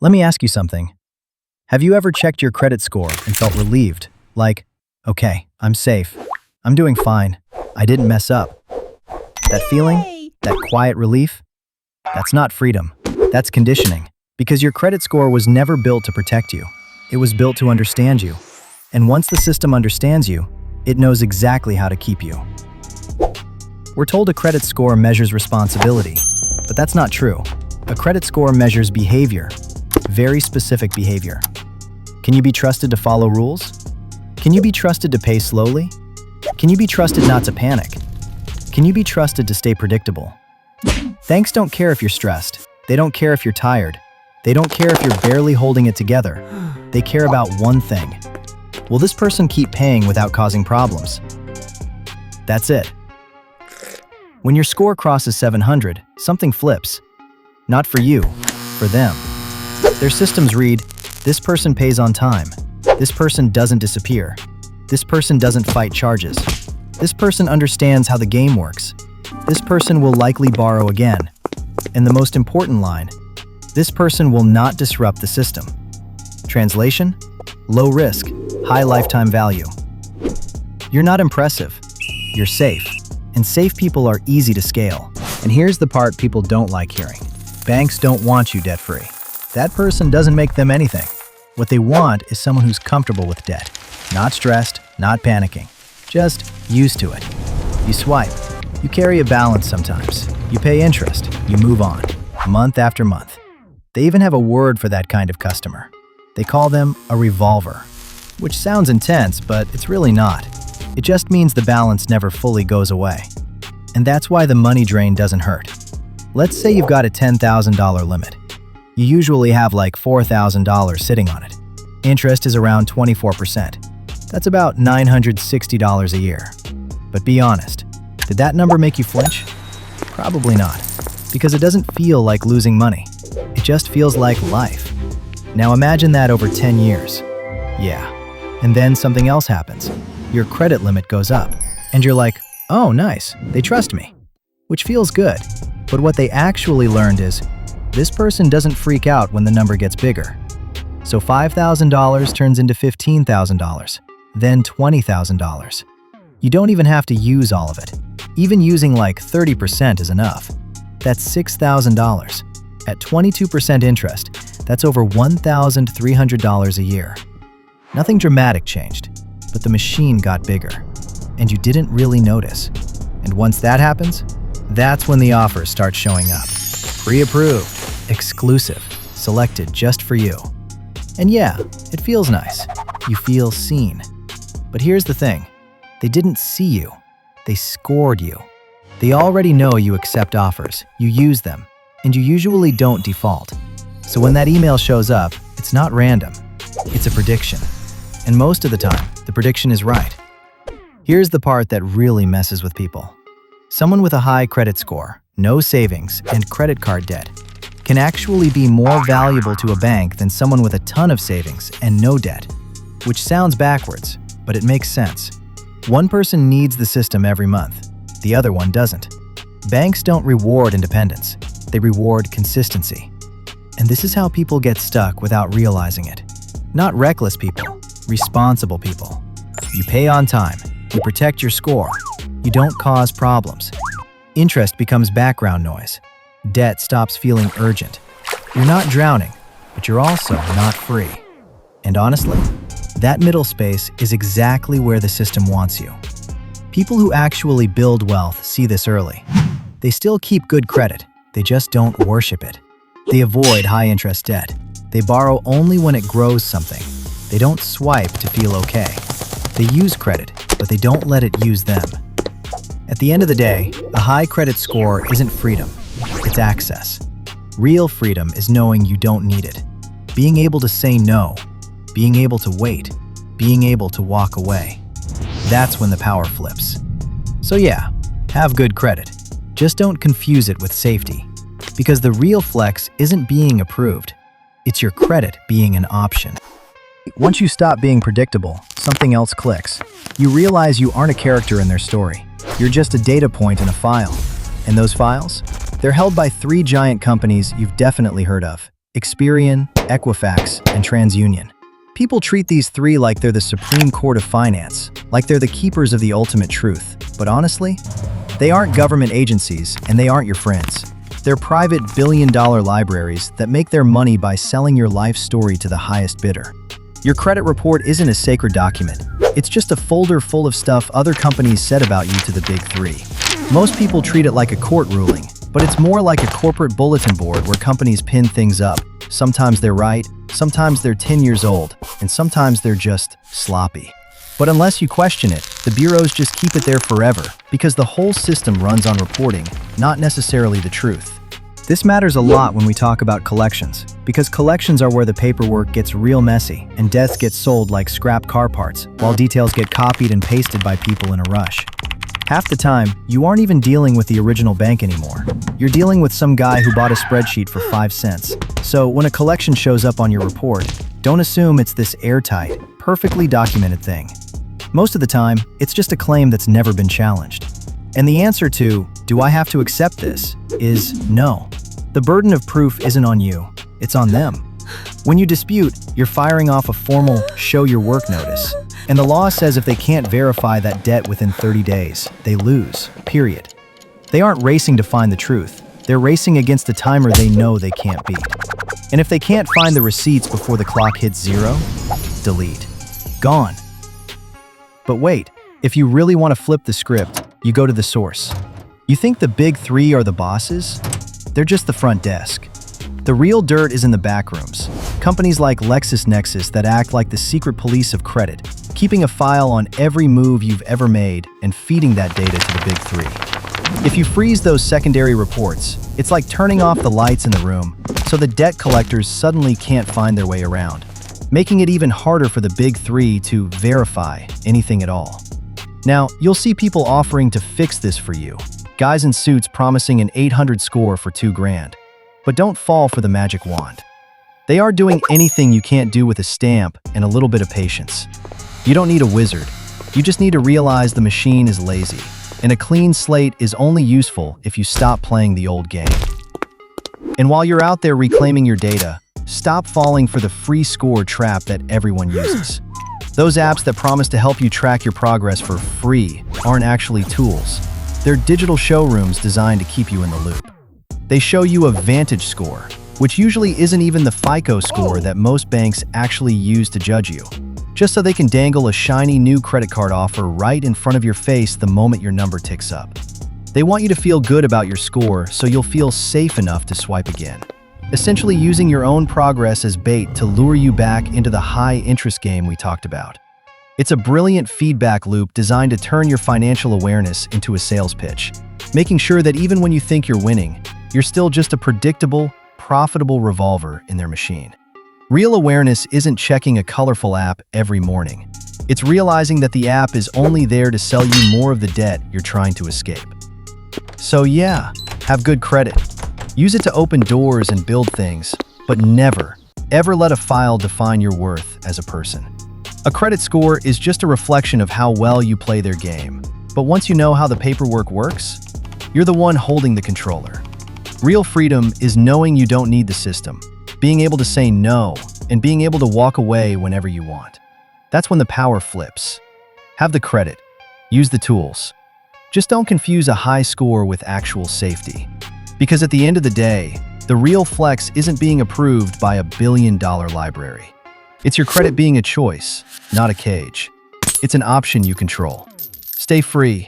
Let me ask you something. Have you ever checked your credit score and felt relieved? Like, okay, I'm safe. I'm doing fine. I didn't mess up. That feeling? That quiet relief? That's not freedom. That's conditioning. Because your credit score was never built to protect you. It was built to understand you. And once the system understands you, it knows exactly how to keep you. We're told a credit score measures responsibility, but that's not true. A credit score measures behavior, very specific behavior. Can you be trusted to follow rules? Can you be trusted to pay slowly? Can you be trusted not to panic? Can you be trusted to stay predictable? Banks don't care if you're stressed. They don't care if you're tired. They don't care if you're barely holding it together. They care about one thing. Will this person keep paying without causing problems? That's it. When your score crosses 700, something flips. Not for you, for them. Their systems read, this person pays on time. This person doesn't disappear. This person doesn't fight charges. This person understands how the game works. This person will likely borrow again. And the most important line, this person will not disrupt the system. Translation? Low risk, high lifetime value. You're not impressive. You're safe. And safe people are easy to scale. And here's the part people don't like hearing. Banks don't want you debt-free. That person doesn't make them anything. What they want is someone who's comfortable with debt. Not stressed, not panicking. Just used to it. You swipe. You carry a balance sometimes. You pay interest. You move on. Month after month. They even have a word for that kind of customer. They call them a revolver. Which sounds intense, but it's really not. It just means the balance never fully goes away. And that's why the money drain doesn't hurt. Let's say you've got a $10,000 limit. You usually have like $4,000 sitting on it. Interest is around 24%. That's about $960 a year. But be honest, did that number make you flinch? Probably not, because it doesn't feel like losing money. It just feels like life. Now imagine that over 10 years. Yeah, and then something else happens. Your credit limit goes up, and you're like, oh nice, they trust me. Which feels good, but what they actually learned is, this person doesn't freak out when the number gets bigger. So $5,000 turns into $15,000, then $20,000. You don't even have to use all of it. Even using like 30% is enough. That's $6,000. At 22% interest, that's over $1,300 a year. Nothing dramatic changed, but the machine got bigger, and you didn't really notice. And once that happens, that's when the offers start showing up. Pre-approved, exclusive, selected just for you. And yeah, it feels nice. You feel seen. But here's the thing. They didn't see you. They scored you. They already know you accept offers, you use them, and you usually don't default. So when that email shows up, it's not random. It's a prediction. And most of the time, the prediction is right. Here's the part that really messes with people. Someone with a high credit score, no savings, and credit card debt can actually be more valuable to a bank than someone with a ton of savings and no debt. Which sounds backwards, but it makes sense. One person needs the system every month. The other one doesn't. Banks don't reward independence. They reward consistency. And this is how people get stuck without realizing it. Not reckless people, responsible people. You pay on time. You protect your score. You don't cause problems. Interest becomes background noise. Debt stops feeling urgent. You're not drowning, but you're also not free. And honestly, that middle space is exactly where the system wants you. People who actually build wealth see this early. They still keep good credit, they just don't worship it. They avoid high-interest debt. They borrow only when it grows something. They don't swipe to feel okay. They use credit, but they don't let it use them. At the end of the day, a high credit score isn't freedom, it's access. Real freedom is knowing you don't need it. Being able to say no, being able to wait, being able to walk away. That's when the power flips. So yeah, have good credit. Just don't confuse it with safety. Because the real flex isn't being approved. It's your credit being an option. Once you stop being predictable, something else clicks. You realize you aren't a character in their story. You're just a data point in a file. And those files? They're held by 3 giant companies you've definitely heard of. Experian, Equifax, and TransUnion. People treat these three like they're the Supreme Court of Finance, like they're the keepers of the ultimate truth. But honestly, they aren't government agencies and they aren't your friends. They're private billion-dollar libraries that make their money by selling your life story to the highest bidder. Your credit report isn't a sacred document. It's just a folder full of stuff other companies said about you to the big three. Most people treat it like a court ruling, but it's more like a corporate bulletin board where companies pin things up. Sometimes they're right, sometimes they're 10 years old, and sometimes they're just sloppy. But unless you question it, the bureaus just keep it there forever because the whole system runs on reporting, not necessarily the truth. This matters a lot when we talk about collections, because collections are where the paperwork gets real messy and debts get sold like scrap car parts, while details get copied and pasted by people in a rush. Half the time, you aren't even dealing with the original bank anymore. You're dealing with some guy who bought a spreadsheet for 5 cents. So when a collection shows up on your report, don't assume it's this airtight, perfectly documented thing. Most of the time, it's just a claim that's never been challenged. And the answer to, do I have to accept this, is no. The burden of proof isn't on you, it's on them. When you dispute, you're firing off a formal show your work notice. And the law says if they can't verify that debt within 30 days, they lose, period. They aren't racing to find the truth. They're racing against a timer they know they can't beat. And if they can't find the receipts before the clock hits 0, delete. Gone. But wait, if you really want to flip the script, you go to the source. You think the big three are the bosses? They're just the front desk. The real dirt is in the back rooms. Companies like LexisNexis that act like the secret police of credit, keeping a file on every move you've ever made and feeding that data to the big three. If you freeze those secondary reports, it's like turning off the lights in the room, so the debt collectors suddenly can't find their way around, making it even harder for the big three to verify anything at all. Now, you'll see people offering to fix this for you. Guys in suits promising an 800 score for $2,000. But don't fall for the magic wand. They are doing anything you can't do with a stamp and a little bit of patience. You don't need a wizard. You just need to realize the machine is lazy, and a clean slate is only useful if you stop playing the old game. And while you're out there reclaiming your data, stop falling for the free score trap that everyone uses. Those apps that promise to help you track your progress for free aren't actually tools. They're digital showrooms designed to keep you in the loop. They show you a Vantage score, which usually isn't even the FICO score that most banks actually use to judge you, just so they can dangle a shiny new credit card offer right in front of your face the moment your number ticks up. They want you to feel good about your score so you'll feel safe enough to swipe again, essentially using your own progress as bait to lure you back into the high-interest game we talked about. It's a brilliant feedback loop designed to turn your financial awareness into a sales pitch, making sure that even when you think you're winning, you're still just a predictable, profitable revolver in their machine. Real awareness isn't checking a colorful app every morning. It's realizing that the app is only there to sell you more of the debt you're trying to escape. So yeah, have good credit. Use it to open doors and build things, but never, ever let a file define your worth as a person. A credit score is just a reflection of how well you play their game. But once you know how the paperwork works, you're the one holding the controller. Real freedom is knowing you don't need the system, being able to say no, and being able to walk away whenever you want. That's when the power flips. Have the credit. Use the tools. Just don't confuse a high score with actual safety. Because at the end of the day, the real flex isn't being approved by a billion-dollar library. It's your credit being a choice, not a cage. It's an option you control. Stay free.